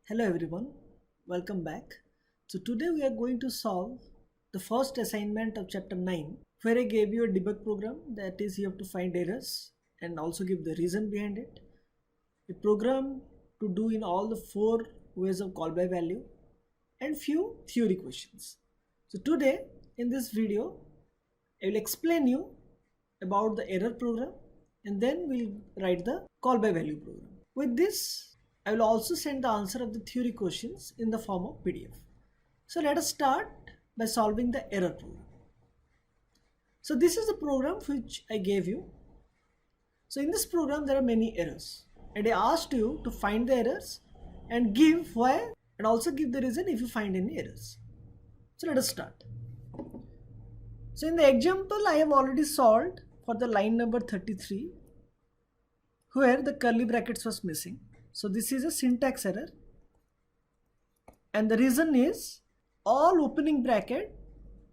Hello everyone, welcome back. So today we are going to solve the first assignment of chapter 9 where I gave you a debug program, that is you have to find errors and also give the reason behind it. A program to do in all the four ways of call by value and few theory questions. So today in this video I will explain you about the error program and then we'll write the call by value program. With this I will also send the answer of the theory questions in the form of PDF. So let us start by solving the error program. So this is the program which I gave you. So in this program there are many errors and I asked you to find the errors and give why and also give the reason if you find any errors. So let us start. So in the example I have already solved for the line number 33 where the curly brackets was missing. So this is a syntax error and the reason is all opening bracket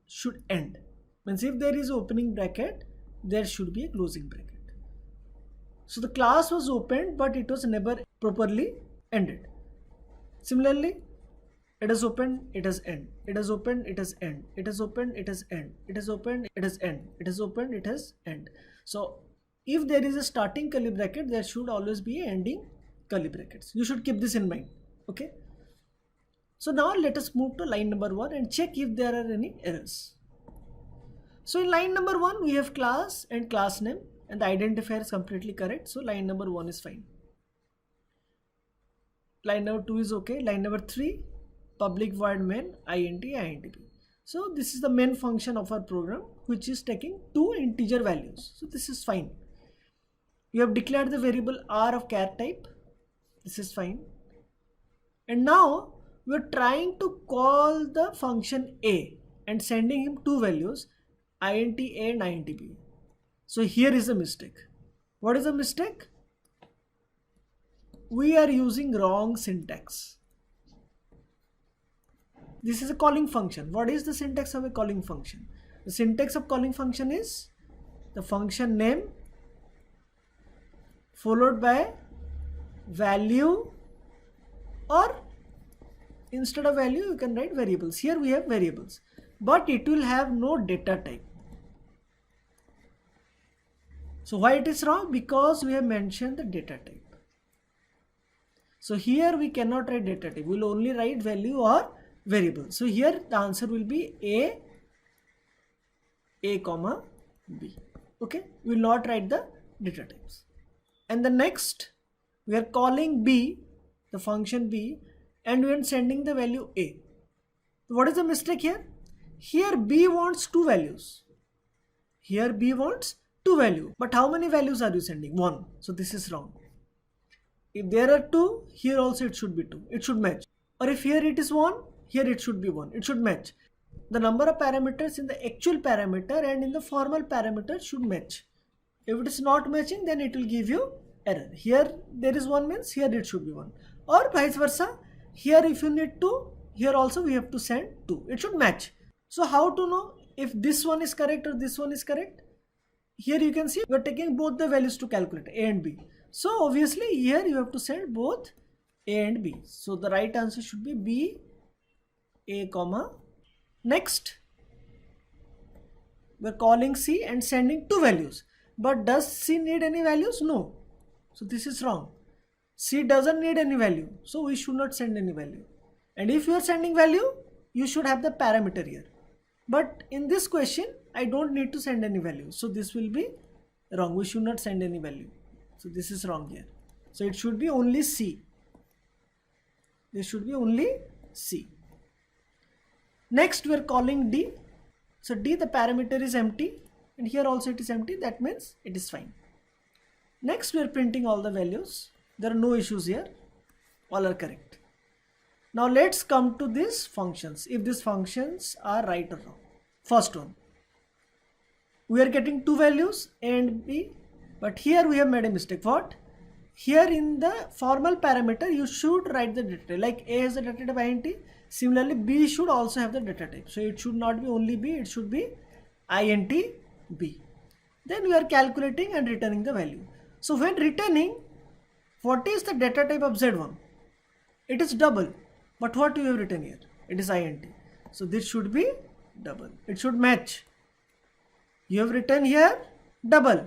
should end. Means if there is opening bracket there should be a closing bracket. So the class was opened but it was never properly ended. Similarly it is opened, it has end, it is opened, it has end, it is opened, it has end, it is opened, it has end, it is opened, it has end. So if there is a starting curly bracket there should always be a ending curly brackets. You should keep this in mind. Okay. So now let us move to line number 1 and check if there are any errors. So in line number 1 we have class and class name and the identifier is completely correct. So line number 1 is fine. Line number 2 is okay. Line number 3 public void main int. So this is the main function of our program which is taking two integer values. So this is fine. You have declared the variable r of char type. This is fine. And now we are trying to call the function a and sending him two values int a and int b. So here is a mistake. What is the mistake? We are using wrong syntax. This is a calling function. What is the syntax of a calling function? The syntax of calling function is the function name followed by value, or instead of value you can write variables. Here we have variables but it will have no data type. So why it is wrong? Because we have mentioned the data type. So here we cannot write data type, we will only write value or variable. So here the answer will be a comma b. Okay, we will not write the data types. And the next we are calling b, the function b, and we are sending the value a. What is the mistake here? Here b wants two values. Here b wants two values. But how many values are you sending? 1. So this is wrong. If there are 2, here also it should be 2. It should match. Or if here it is 1, here it should be 1. It should match. The number of parameters in the actual parameter and in the formal parameter should match. If it is not matching, then it will give you error. Here there is 1 means here it should be 1. Or vice versa. Here if you need 2, here also we have to send 2. It should match. So how to know if this one is correct or this one is correct? Here you can see we are taking both the values to calculate a and b. So obviously here you have to send both a and b. So the right answer should be b, a comma. Next we are calling c and sending two values. But does c need any values? No. So this is wrong. C doesn't need any value. So we should not send any value. And if you are sending value, you should have the parameter here. But in this question, I don't need to send any value. So this will be wrong. We should not send any value. So this is wrong here. So it should be only C. There should be only C. Next we are calling D. So D, the parameter is empty. And here also it is empty. That means it is fine. Next we are printing all the values. There are no issues here. All are correct. Now let's come to these functions. If these functions are right or wrong. First one. We are getting two values a and b. But here we have made a mistake. What? Here in the formal parameter you should write the data type. Like a has the data type int. Similarly b should also have the data type. So it should not be only b. It should be int b. Then we are calculating and returning the value. So when returning, what is the data type of Z1? it is double. But what you have written here? It is int. So this should be double. It should match. You have written here double.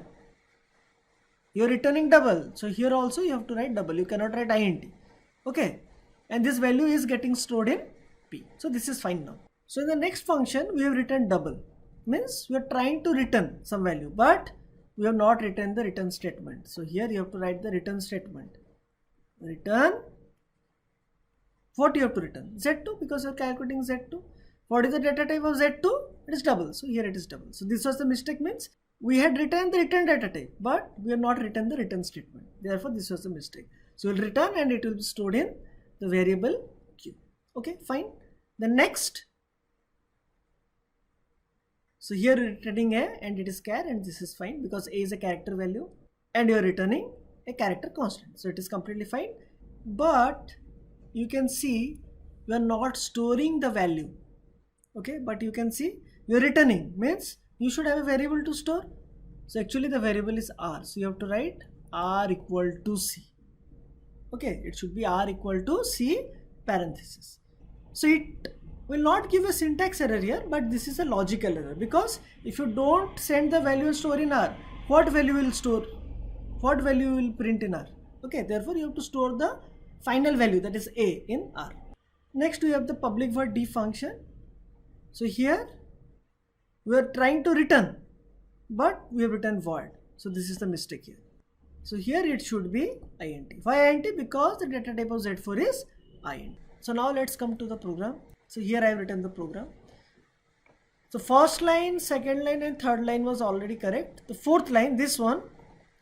You are returning double. So here also you have to write double. You cannot write int. Okay. And this value is getting stored in P. So this is fine now. So in the next function we have written double. Means we are trying to return some value, but we have not written the return statement. So here you have to write the return statement. Return. What you have to return? Z2, because you are calculating Z2. What is the data type of Z2? It is double. So here it is double. So this was the mistake, means we had written the return data type, but we have not written the return statement. Therefore this was the mistake. So we'll return and it will be stored in the variable Q. Okay, fine. The next. So here you're returning A and it is char, and this is fine because A is a character value and you're returning a character constant. So it is completely fine. But you can see you are not storing the value. Okay, but you can see you're returning, means you should have a variable to store. So actually the variable is R. So you have to write R equal to C. Okay, it should be R equal to C parenthesis. So it will not give a syntax error here, but this is a logical error, because if you don't send the value and store in R, what value will store? What value will print in R? Okay, therefore you have to store the final value, that is A, in R. Next we have the public void D function. So here we are trying to return, but we have written void. So this is the mistake here. So here it should be int. Why int? Because the data type of Z4 is int. So now let's come to the program. So here I have written the program. So first line, second line and third line was already correct. The fourth line, this one,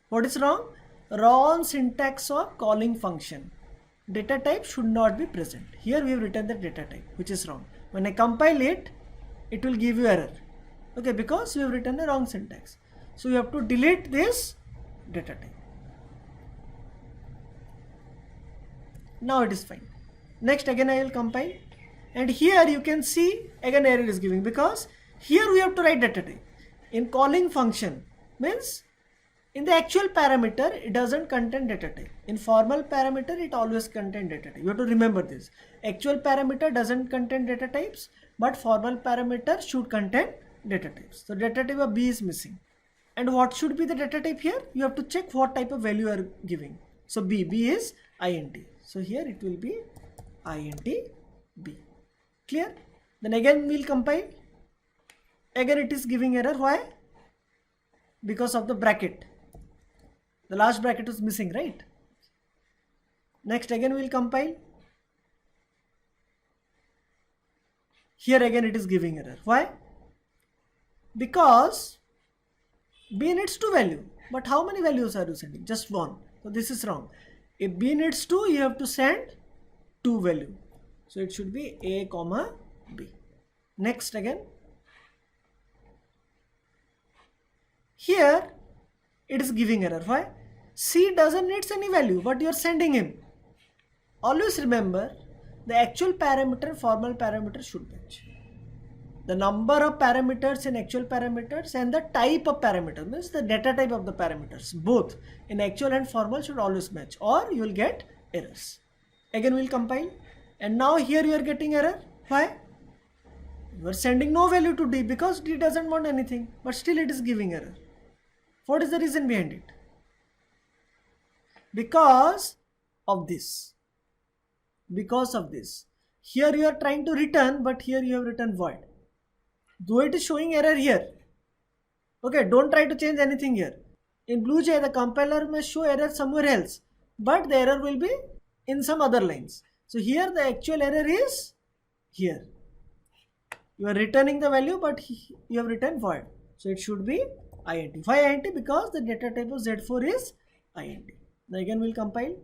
what is wrong? Wrong syntax of calling function. Data type should not be present. Here we have written the data type, which is wrong. When I compile it, it will give you error. Okay, because we have written the wrong syntax. So you have to delete this data type. Now it is fine. Next again I will compile. And here you can see again error is giving, because here we have to write data type. In calling function, means in the actual parameter it doesn't contain data type. In formal parameter it always contain data type. You have to remember this. Actual parameter doesn't contain data types, but formal parameter should contain data types. So data type of B is missing. And what should be the data type here? You have to check what type of value you are giving. So B is int. So here it will be int B. Clear? Then again we'll compile. Again it is giving error. Why? Because of the bracket. The last bracket was missing, right? Next again we'll compile. Here again it is giving error. Why? Because B needs 2 value. But how many values are you sending? Just 1. So this is wrong. If B needs 2, you have to send 2 value. So it should be A comma B. Next again. Here it is giving error. Why? C doesn't need any value, but you are sending him. Always remember, the actual parameter, formal parameter should match. The number of parameters in actual parameters and the type of parameter, means the data type of the parameters, both in actual and formal should always match, or you will get errors. Again we will compile, and now here you are getting error. Why? You are sending no value to D because D doesn't want anything, but still it is giving error. What is the reason behind it? Because of this. Because of this. Here you are trying to return, but here you have written void. Though it is showing error here. Okay, don't try to change anything here. In BlueJ, the compiler may show error somewhere else, but the error will be in some other lines. So here the actual error is here. You are returning the value, but you have written void. So it should be int. Why int? Because the data type of Z4 is int. Now again we'll compile.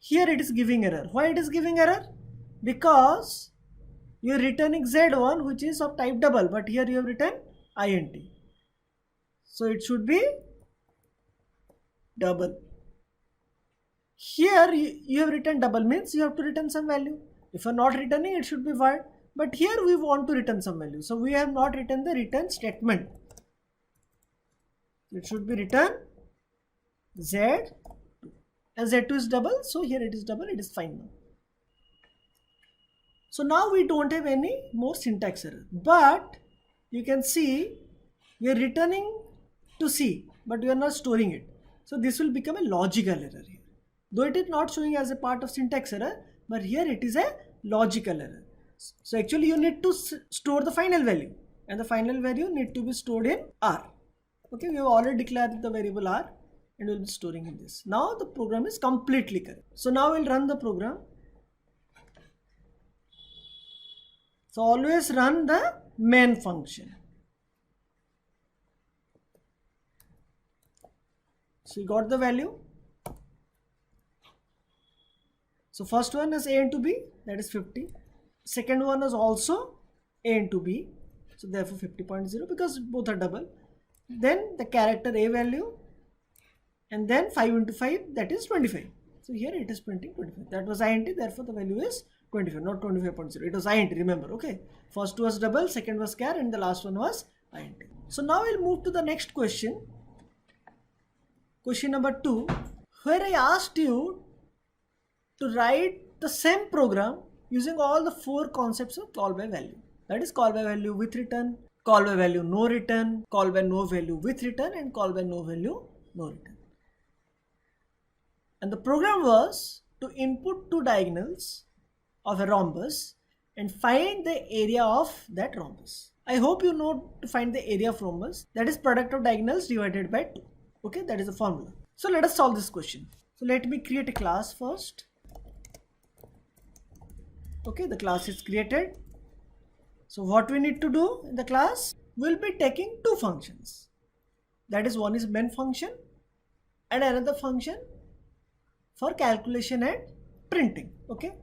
Here it is giving error. Why it is giving error? Because you are returning Z1, which is of type double, but here you have written int. So it should be double. Here you have written double, means you have to return some value. If you are not returning, it should be void. But here we want to return some value. So we have not written the return statement. It should be return Z2. And Z2 is double, so here it is double, it is fine now. So now we don't have any more syntax error, but you can see we are returning to C, but we are not storing it. So this will become a logical error here. Though it is not showing as a part of syntax error, but here it is a logical error. So actually you need to store the final value, and the final value need to be stored in R. Okay, we have already declared the variable R and we will be storing in this. Now the program is completely correct. So now we'll run the program. So always run the main function. So you got the value. So first one is A into B, that is 50. Second one is also A into B, so therefore 50.0 because both are double. Then the character A value, and then 5 into 5, that is 25. So here it is printing 25. That was int, therefore the value is 25, not 25.0. It was int, remember, okay? First was double, second was char, and the last one was int. So now we'll move to the next question. Question number 2, where I asked you to write the same program using all the 4 concepts of call by value. That is call by value with return, call by value no return, call by no value with return, and call by no value no return. And the program was to input 2 diagonals of a rhombus and find the area of that rhombus. I hope you know to find the area of rhombus, that is product of diagonals divided by 2. Okay, that is the formula. So let us solve this question. So let me create a class first. Okay, the class is created. So what we need to do in the class, we'll be taking 2 functions. That is, one is main function and another function for calculation and printing. Okay,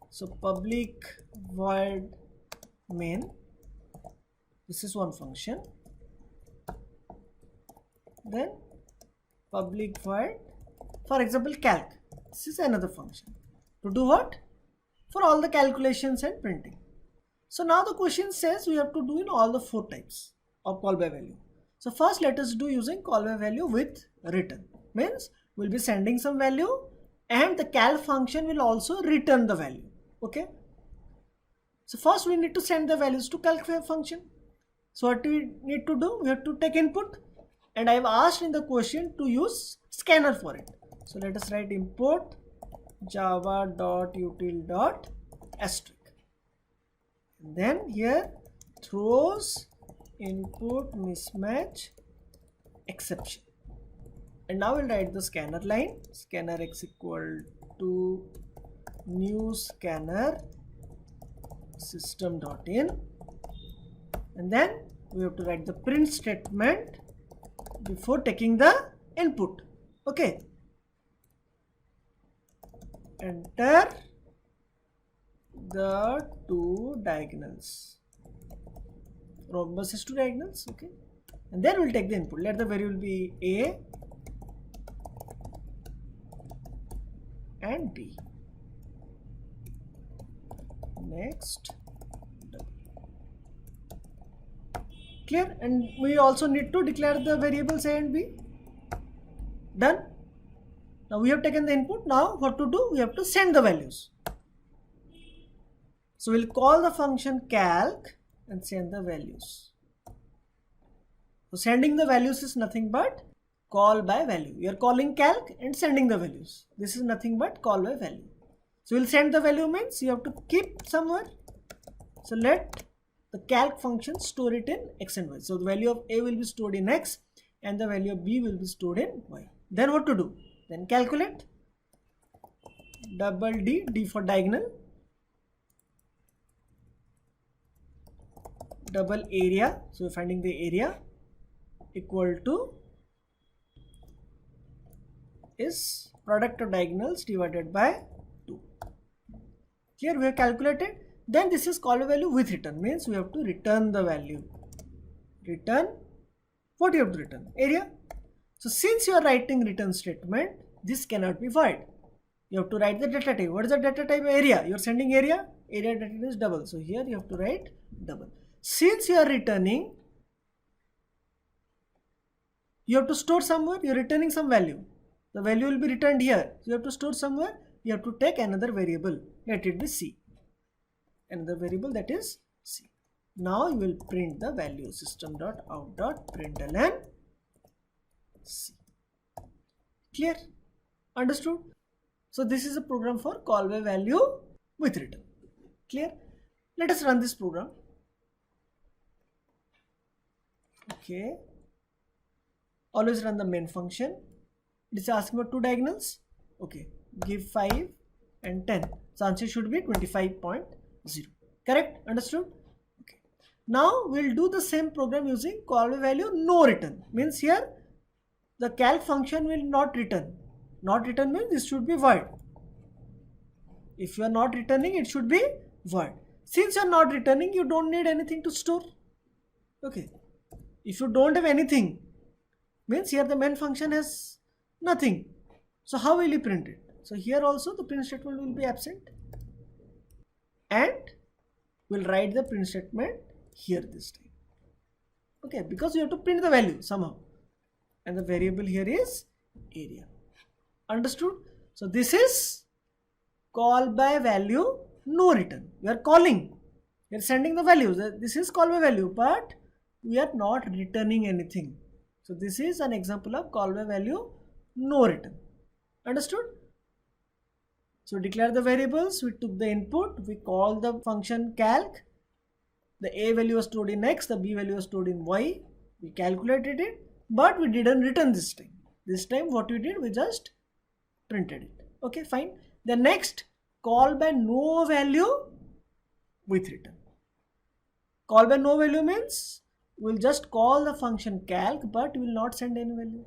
so public void main, this is one function. Then public void, for example, calc, this is another function. To do what? For all the calculations and printing. So now the question says we have to do in all the 4 types of call by value. So first let us do using call by value with return. Means we'll be sending some value and the cal function will also return the value. Okay. So first we need to send the values to calc function. So what we need to do? We have to take input, and I have asked in the question to use scanner for it. So let us write import java.util.asterisk. Then here throws input mismatch exception. And now we'll write the scanner line. Scanner x equal to new scanner system.in. And then we have to write the print statement before taking the input. Okay. Enter the 2 diagonals. Rhombus is 2 diagonals. Okay. And then we'll take the input. Let the variable be A and B. Next. Clear? And we also need to declare the variables A and B. Done. Now we have taken the input. Now what to do? We have to send the values. So we'll call the function calc and send the values. So sending the values is nothing but call by value. We are calling calc and sending the values. This is nothing but call by value. So we'll send the value means you have to keep somewhere. So let the calc function store it in x and y. So the value of A will be stored in x and the value of B will be stored in y. Then what to do? Then calculate double D, D for diagonal, double area. So we're finding the area equal to is product of diagonals divided by 2. Here we have calculated. Then this is call by value with return, means we have to return the value. Return, what you have to return? Area. So since you are writing return statement, this cannot be void. You have to write the data type. What is the data type? Area. You are sending area. Area data type is double. So here you have to write double. Since you are returning, you have to store somewhere. You are returning some value. The value will be returned here. So you have to store somewhere. You have to take another variable. Let it be C. another variable, that is C. Now you will print the value system.out.println C. Clear? Understood? So this is a program for call by value with return. Clear? Let us run this program. Okay. Always run the main function. It is asking for two diagonals. Okay. Give 5 and 10. So answer should be 25.0. Correct? Understood? Okay. Now we'll do the same program using call by value no return. Means here the calc function will not return. Not return means this should be void. If you are not returning, it should be void. Since you are not returning, you don't need anything to store. Okay. If you don't have anything, means here the main function has nothing. So how will you print it? So here also the print statement will be absent. And we'll write the print statement here this time. Okay, because you have to print the value somehow. And the variable here is area. Understood? So this is call by value no return. We are calling. We are sending the values. This is call by value, but we are not returning anything. So this is an example of call by value no return. Understood? So declare the variables. We took the input. We call the function calc. The A value was stored in X. The B value was stored in Y. We calculated it, but we didn't return this time. This time what we did, we just printed it. Okay, fine. The next, call by no value with return. Call by no value means we'll just call the function calc, but we will not send any value.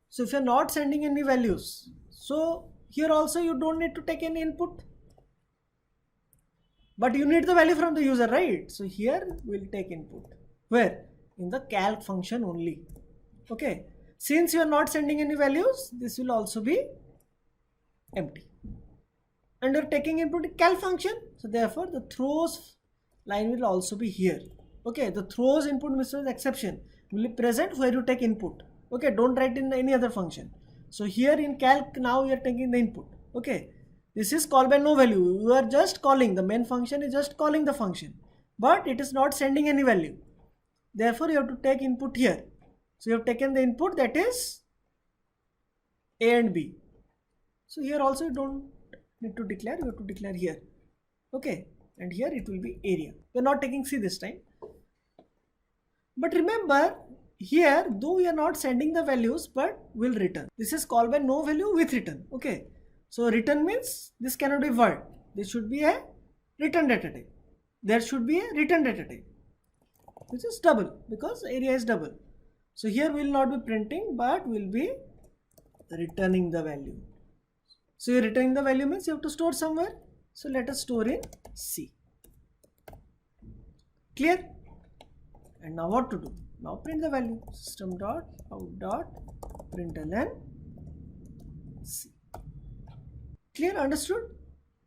So if you're not sending any values, so here also you don't need to take any input, but you need the value from the user, right? So here we'll take input. Where? In the calc function only. Okay. Since you are not sending any values, this will also be empty. And you're taking input in calc function, so therefore the throws line will also be here. Okay, the throws input message exception will be present where you take input. Okay, don't write in any other function. So here in calc now you are taking the input. Okay, this is call by no value. You are just calling, the main function is just calling the function, but it is not sending any value. Therefore you have to take input here. So you have taken the input, that is A and B. So here also you don't need to declare, you have to declare here. Okay, and here it will be area. We are not taking C this time. But remember, here though we are not sending the values, but will return. This is call by no value with return. Okay, so return means this cannot be void. This should be a return data type. There should be a return data type, which is double because area is double. So here we will not be printing, but we will be returning the value. So you returning the value means you have to store somewhere. So let us store in C. Clear? And now what to do? Now print the value. System.out.println C. Clear? Understood?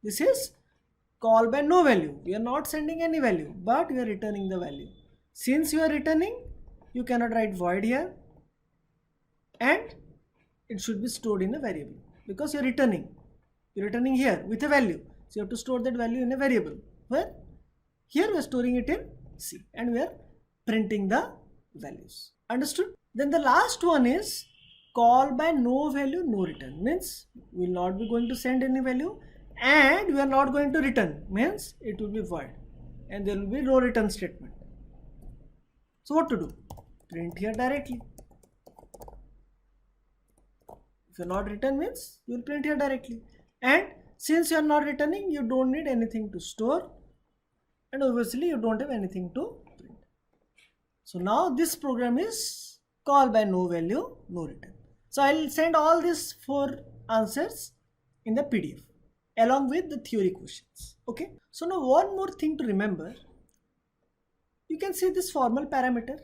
This is call by no value. We are not sending any value, but we are returning the value. Since you are returning, you cannot write void here, and it should be stored in a variable because you are returning. You are returning here with a value. So you have to store that value in a variable. Where? Here we are storing it in C, and we are printing the values. Understood? Then the last one is call by no value no return. Means we will not be going to send any value, and we are not going to return. Means it will be void, and there will be no return statement. So what to do? Print here directly. If you are not return means you will print here directly. And since you are not returning, you don't need anything to store, and obviously you don't have anything to print. So now this program is call by no value no return. So I will send all these 4 answers in the PDF along with the theory questions. Okay. So now one more thing to remember. You can see this formal parameter.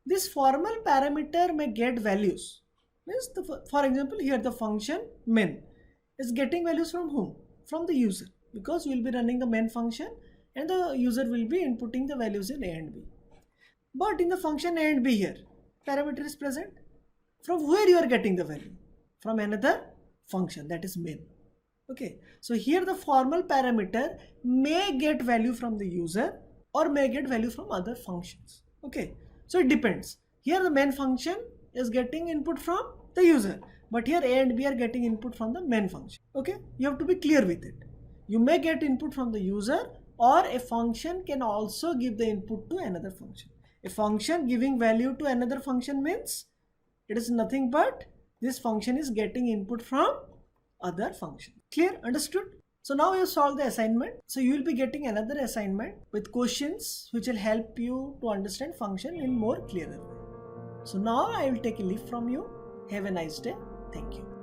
This formal parameter may get values. Means for example, here the function main is getting values from whom? From the user, because we will be running the main function and the user will be inputting the values in A and B. But in the function A and B here, parameter is present. From where you are getting the value? From another function, that is main. Okay, so here the formal parameter may get value from the user or may get value from other functions. Okay, so it depends. Here the main function is getting input from the user, but here A and B are getting input from the main function. Okay, you have to be clear with it. You may get input from the user, or a function can also give the input to another function. A function giving value to another function means it is nothing but this function is getting input from other function. Clear? Understood? So now you solve the assignment. So you will be getting another assignment with questions which will help you to understand function in more clearer way. So now I will take a leave from you. Have a nice day. Thank you.